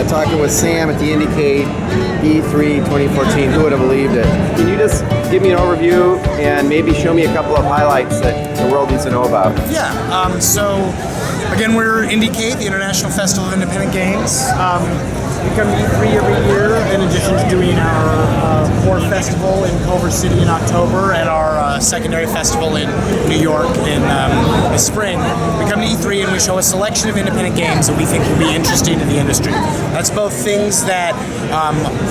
talking with Sam at the IndieCade E3 2014. Who would have believed it? Can you just give me an overview and maybe show me a couple of highlights that the world needs to know about? Yeah, so again, we're IndieCade, the International Festival of Independent Games. We come to E3 every year in addition to doing our core festival in Culver City in October and our secondary festival in New York in the spring. We come to E3 and we show a selection of independent games that we think will be interesting to the industry. That's both things that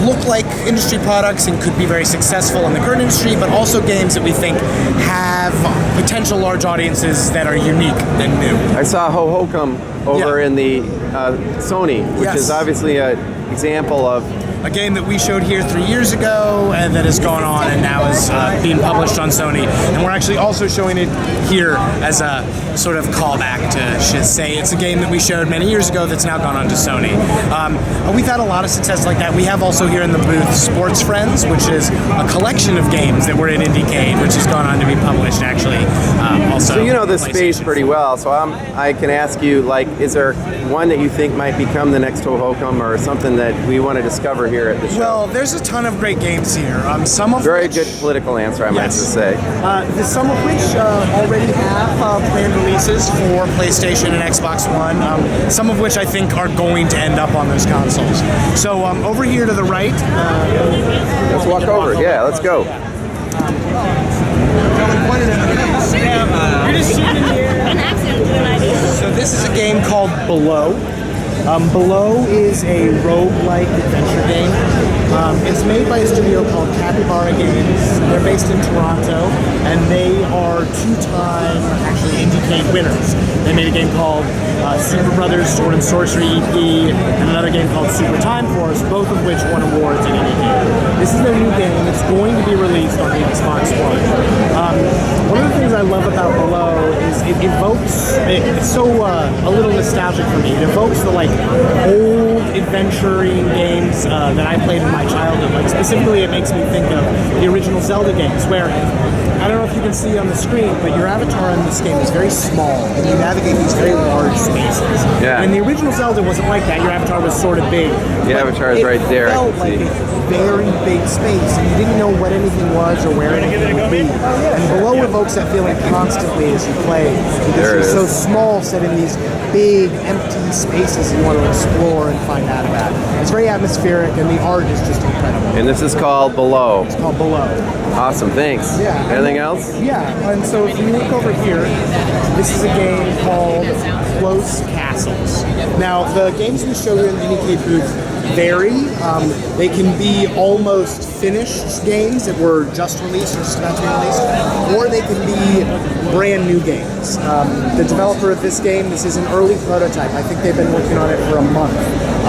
look like industry products and could be very successful in the current industry, but also games that we think have potential large audiences that are unique and new. I saw Ho Ho-Come over in the Sony, which is obviously an example of a game that we showed here 3 years ago and that has gone on and now is being published on Sony. And we're actually also showing it here as a sort of callback to say it's a game that we showed many years ago that's now gone on to Sony. We've had a lot of success like that. We have also here in the booth Sports Friends, which is a collection of games that were in IndieCade, which has gone on to be published actually also. So you know this space pretty well, so I can ask you, like, is there one that you think might become the next Ho Ho-Come or something that we want to discover here at the show? Well, there's a ton of great games here. Some of Very which, good political answer, I might just say. Some of which already have planned releases for PlayStation and Xbox One. Some of which I think are going to end up on those consoles. So over here to the right. Let's walk over. Yeah, let's go. You're just sitting here. So this is a game called Below. Below is a roguelike adventure game. It's made by a studio called Capybara Games. They're based in Toronto, and they are two-time, actually, IndieCade winners. They made a game called Super Brothers Sword and Sorcery EP, and another game called Super Time Force, both of which won awards in IndieCade. This is their new game. It's going to be released on the Xbox One. One of the things I love about Below is it evokes, it's so a little nostalgic for me. It evokes the old adventuring games that I played in my childhood. Like specifically, it makes me think of the original Zelda games, where I don't know if you can see on the screen, but your avatar in this game is very small, and you navigate these very large spaces. Yeah. And the original Zelda wasn't like that. Your avatar was sort of big. The avatar is right there. It felt like a very big space, and you didn't know what anything was or where anything would be. And Below evokes that feeling constantly as you play, because you're so small, set in these big, empty spaces you want to explore and find out about. It's very atmospheric, and the art is just incredible. And this is called Below. It's called Below. Awesome, thanks. Yeah. Anything else? Yeah, and so if you look over here, this is a game called Close Castles. Now, the games we show you in the IndieCade booth vary. They can be almost finished games that were just released or just about to be released, or they can be brand new games. The developer of this game, this is an early prototype. I think they've been working on it for a month.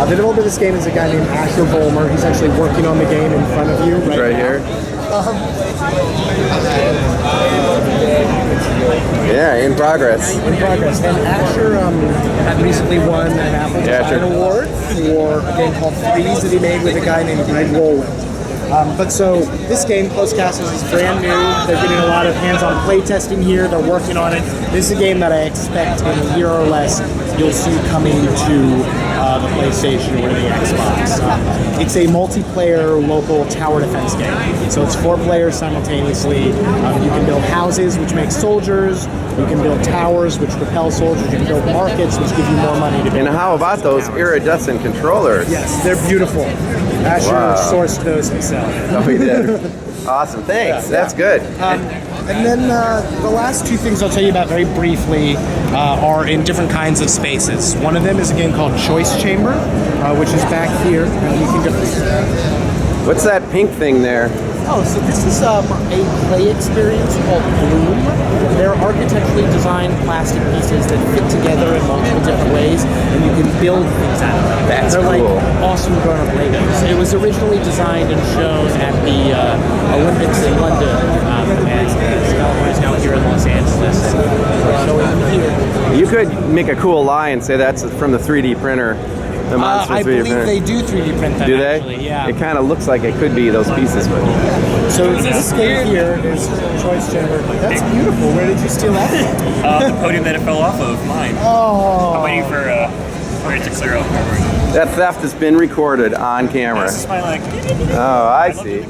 The developer of this game is a guy named Asher Volmer. He's actually working on the game in front of you right now. Here. Yeah, in progress. In progress. And Asher recently won an Apple Design Award for a game called Threes that he made with a guy named Greg Rowland. But so this game, Close Castles, is brand new. They're getting a lot of hands-on play testing here. They're working on it. This is a game that I expect in a year or less you'll see coming to the PlayStation or the Xbox. It's a multiplayer local tower defense game. So it's 4 players simultaneously. You can build houses, which make soldiers. You can build towers, which propel soldiers. You can build markets, which give you more money to build. And how about those iridescent controllers? Yes, they're beautiful. Asher sourced those himself. Oh, he did. Awesome, thanks. That's good. And then the last 2 things I'll tell you about very briefly are in different kinds of spaces. One of them is a game called Choice Chamber, which is back here. And you can go. What's that pink thing there? Oh, so this is a play experience called Bloom. They're architecturally designed plastic pieces that fit together in multiple different ways, and you can build things out of them. They're like awesome grown-up Legos. It was originally designed and shown at the Olympics in London, and is now here in Los Angeles. And showing them here. You could make a cool lie and say that's from the 3D printer. The monsters I believe they do 3D print them. Do they? Actually, yeah. It kind of looks like it could be those pieces, but. So this game here is Choice Chamber. That's beautiful. Where did you steal that from? The podium that it fell off of, mine. Oh. I'm waiting for Wait to clear out my room. That theft has been recorded on camera. This is my like. Oh, I see.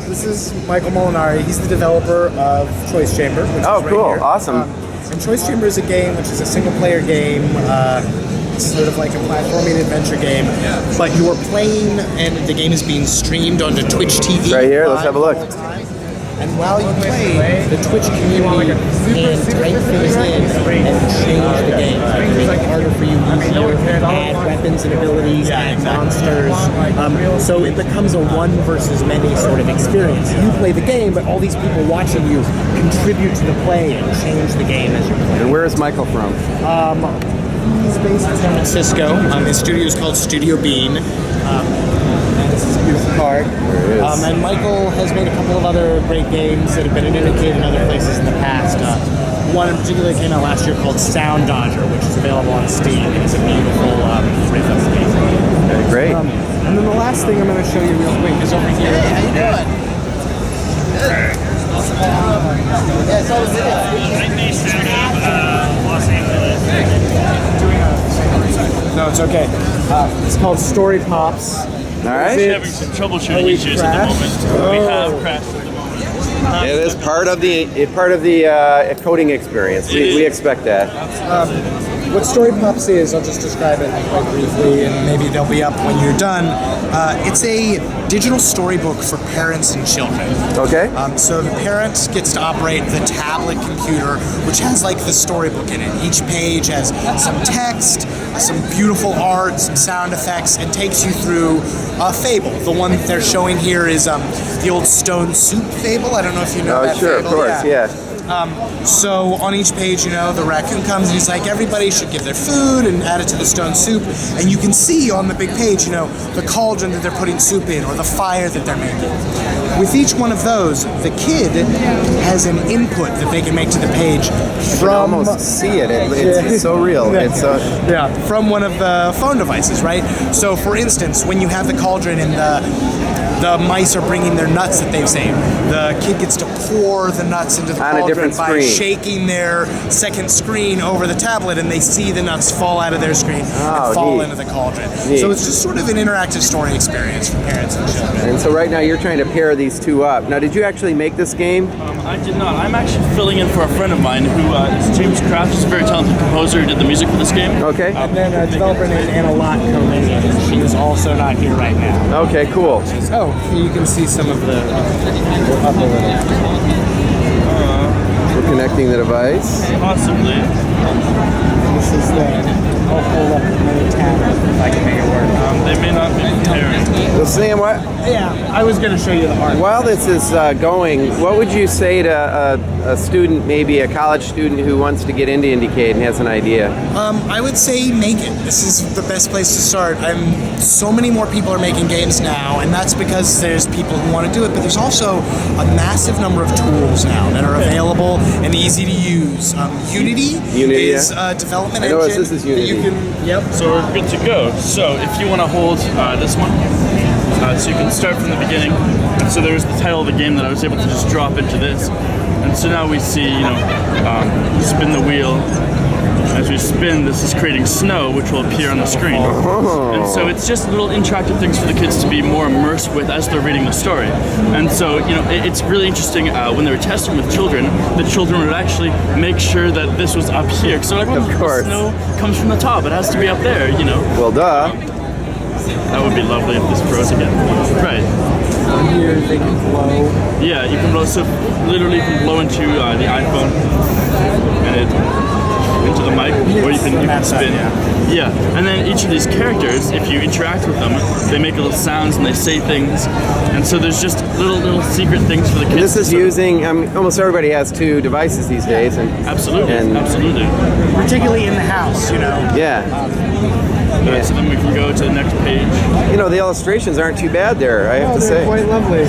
This is Michael Molinari. He's the developer of Choice Chamber. Which Oh, is right cool. here. Awesome. And Choice Chamber is a game which is a single-player game. It's sort of like a platforming adventure game, but you are playing, and the game is being streamed onto Twitch TV. Right here. Let's have a look. all the time. And while you play, the Twitch community can type things in and change the game. Make it harder for you, easier, add weapons and abilities, add monsters. So it becomes a one versus many sort of experience. You play the game, but all these people watching you contribute to the play and change the game as you play. And where is Michael from? He's based in San Francisco. His studio is called Studio Bean. And this is a beautiful card. There it is. And Michael has made a couple of other great games that have been in IndieCade and other places in the past. One in particular came out last year called Sound Dodger, which is available on Steam. It's a beautiful rhythm game. Okay, great. And then the last thing I'm going to show you real quick is over here. How you doing? Yeah, so I'm based out of Los Angeles. No, it's okay. It's called Story Pops. All right. We're having some troubleshooting issues at the moment. We have crashed at the moment. It is part of the coding experience. We expect that. What Story Pops is, I'll just describe it quite briefly, and maybe they'll be up when you're done. It's a digital storybook for parents and children. Okay. So the parent gets to operate the tablet computer, which has like the storybook in it. Each page has some text, some beautiful art, some sound effects, and takes you through a fable. The one that they're showing here is the old stone soup fable. I don't know if you know Oh, that sure, fable. of course, yeah. So on each page, the raccoon comes and he's like, everybody should give their food and add it to the stone soup. And you can see on the big page, the cauldron that they're putting soup in or the fire that they're making. With each one of those, the kid has an input that they can make to the page You can almost see it. It's so real. It's from one of the phone devices, right? So for instance, when you have the cauldron and the mice are bringing their nuts that they've saved, the kid gets to pour the nuts into the On a cauldron different by screen. shaking their second screen over the tablet, and they see the nuts fall out of their screen and fall neat. into the cauldron. Neat. So it's just sort of an interactive story experience for parents and children. And so right now you're trying to pair these two up. Now, did you actually make this game? I did not. I'm actually filling in for a friend of mine who is James Kraft. He's a very talented composer who did the music for this game. Okay. And then a developer named Anna Lotko, she is also not here right now. Okay, cool. Oh, you can see some of the up a little. We're connecting the device. Possibly. This is the. I'll hold up another tab if I can make it work. They may not be prepared. So Sam, Yeah, I was going to show you the art. while this is going, what would you say to a student, maybe a college student who wants to get into IndieCade and has an idea? I would say make it. This is the best place to start. So many more people are making games now, and that's because there's people who want to do it, but there's also a massive number of tools now that are available and easy to use. Unity is a development I know engine this is Unity. that you can. Yep. So we're good to go. So if you want to hold this one, so you can start from the beginning. And so there's the title of the game that I was able to just drop into this. And so now we see, spin the wheel. As we spin, this is creating snow, which will appear on the screen. And so it's just little interactive things for the kids to be more immersed with as they're reading the story. And so, it's really interesting when they were testing with children, the children would actually make sure that this was up here. So like, Of course. the snow comes from the top, it has to be up there, Well, duh. That would be lovely if this froze again. Right. Here they can blow. Yeah, you can blow, so literally you can blow into the iPhone and into the mic, or you can spin. Yeah, and then each of these characters, if you interact with them, they make little sounds and they say things, and so there's just little secret things for the kids. This is using, almost everybody has two devices these days. Absolutely. Particularly in the house, Yeah. So then we can go to the next page. The illustrations aren't too bad there, I have to say. Quite lovely.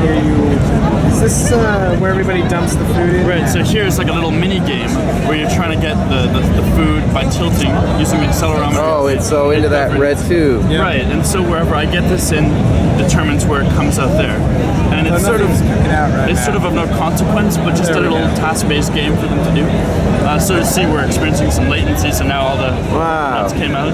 Here you this where everybody dumps the food in? Right, so here's like a little mini game where you're trying to get the food by tilting using the accelerometer. Oh, it's so into that red tube. Yeah. Right, and so wherever I get this in determines where it comes out there. And it's sort of of no consequence, but just a little task-based game for them to do. So to see we're experiencing some latency, so now all the nuts came out.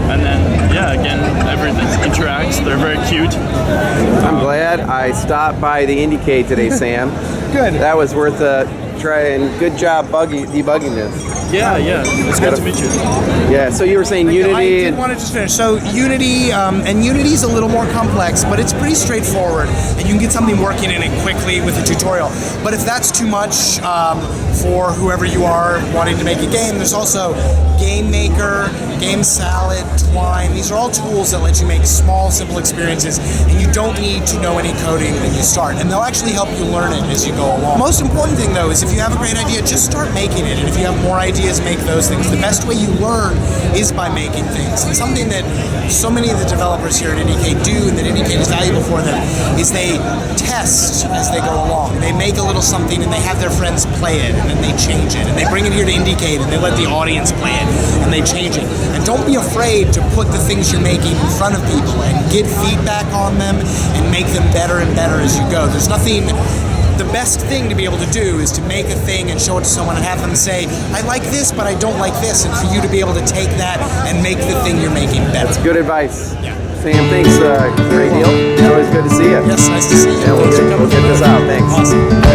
And then, yeah, again, everything interacts. They're very cute. I'm glad I stopped by the IndieCade today, Sam. Good. That was worth a try, and good job debugging this. Yeah, it's good to meet you. Yeah, so you were saying Unity. I did want to just finish. So Unity, and Unity's a little more complex, but it's pretty straightforward, and you can get something working in it quickly with a tutorial. But if that's too much for whoever you are wanting to make a game, there's also Game Maker, Game Salad, Twine. These are all tools that let you make small, simple experiences, and you don't need to know any coding when you start. And they'll actually help you learn it as you go along. Most important thing, though, is if you have a great idea, just start making it. And if you have more ideas, make those things. The best way you learn is by making things. And something that so many of the developers here at IndieCade do, and that IndieCade is valuable for them, is they test as they go along. They make a little something, and they have their friends play it, and then they change it. And they bring it here to IndieCade, and they let the audience play it, and they change it. And don't be afraid to put the things you're making in front of people and get feedback on them and make them better and better as you go. There's nothing. The best thing to be able to do is to make a thing and show it to someone and have them say, I like this, but I don't like this. And for you to be able to take that and make the thing you're making better. That's good advice. Yeah. Sam, thanks. Great deal. It's always good to see you. Yes, nice to see you. And we'll get this out. Thanks. Awesome.